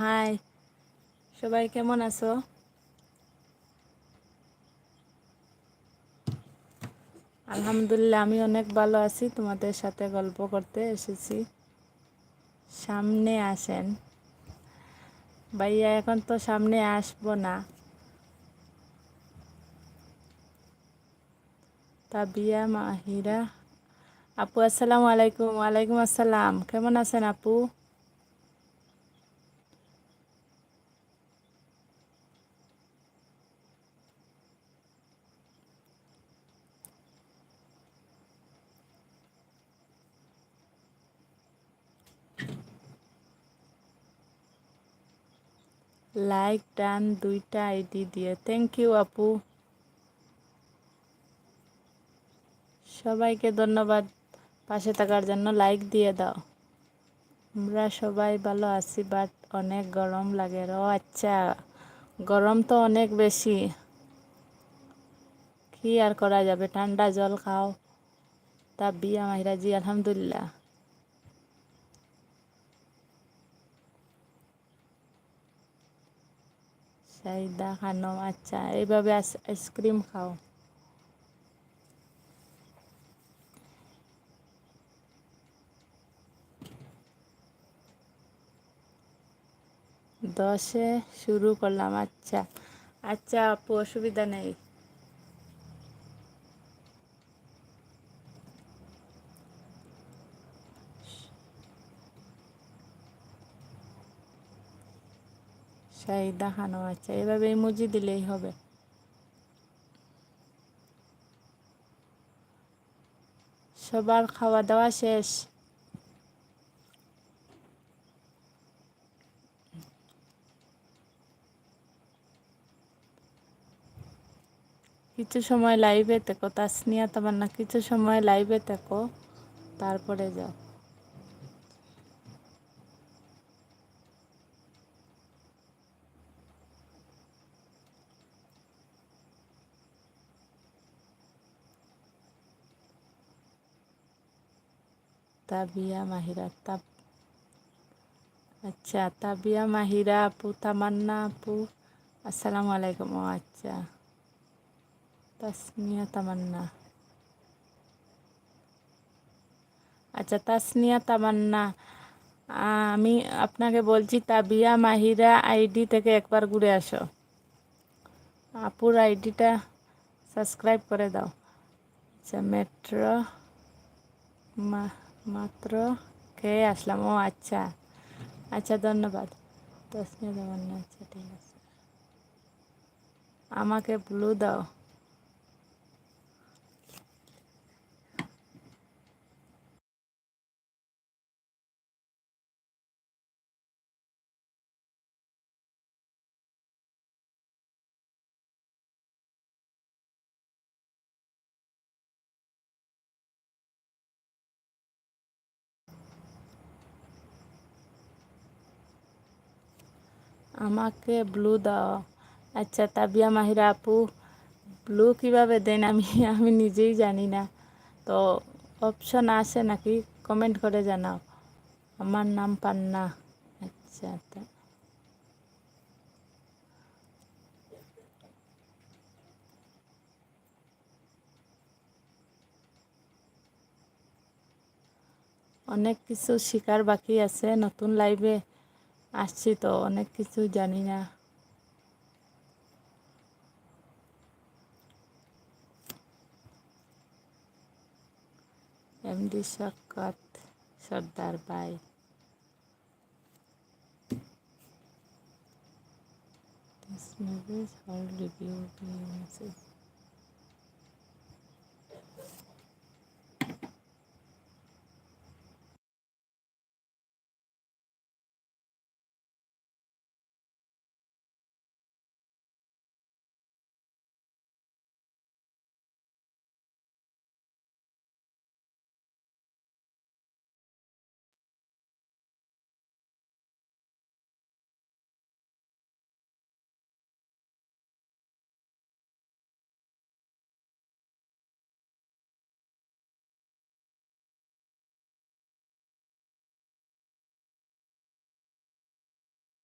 High, সবাই কেমন আছো? আলহামদুলিল্লাহ, আমি অনেক ভালো আছি। তোমাদের সাথে গল্প করতে এসেছি। সামনে আসেন। ভাইয়া এখন তো সামনে আসবো না। তাবিয়া মাহিরা আপু, আসসালামু আলাইকুম। ওয়ালাইকুম আসসালাম। কেমন আছেন আপু? লাইক ডান দুইটা আইডি দিয়ে, থ্যাংক ইউ আপু। সবাইকে ধন্যবাদ পাশে থাকার জন্য। লাইক দিয়ে দাও। আমরা সবাই ভালো আছি, বাট অনেক গরম লাগে। ও আচ্ছা, গরম তো অনেক বেশি। কি আর করা যাবে, ঠান্ডা জল খাও। তাবিয়া মাহিরা জি আলহামদুলিল্লাহ। সাইদা খানম, আচ্ছা এইভাবে আইসক্রিম খাও। দশে শুরু করলাম, আচ্ছা। আচ্ছা আপু, অসুবিধা নেই। সাইদা খানম, আচ্ছা এভাবে ইমোজি দিলেই হবে। সবার খাওয়া দাওয়া শেষ? কিছু সময় লাইভে থেকো তাসনিয়া তামান্না, কিছু সময় লাইভে থেকো, তারপরে যাও। তাবিয়া মাহিরা আচ্ছা তাবিয়া মাহিরা আপু, তামান্না আপু, আসসালামু আলাইকুম। ও আচ্ছা, তাসনিয়া তামান্না, আচ্ছা তাসনিয়া তামান্না। আমি আপনাকে বলছি, তাবিয়া মাহিরা আইডি থেকে একবার ঘুরে আসো। আপুর আইডিটা সাবস্ক্রাইব করে দাও। আচ্ছা মাত্র খেয়ে আসলাম। ও আচ্ছা, আচ্ছা ধন্যবাদ। তাসনিয়া তামান্না, আচ্ছা ঠিক আছে। আমাকে ব্লু দাও। আমাকে ব্লু দাও। আচ্ছা তাবিয়া মাহিরা আপু, ব্লু কিভাবে দেন আমি আমি নিজেই জানি না। তো অপশন আছে নাকি, কমেন্ট করে জানাও। আমার নাম পান্না। আচ্ছা অনেক কিছু শেখার বাকি আছে। নতুন লাইভে আসছি তো অনেক কিছু জানি না। এমডি শওকত সর্দার ভাই, this movie is all review message.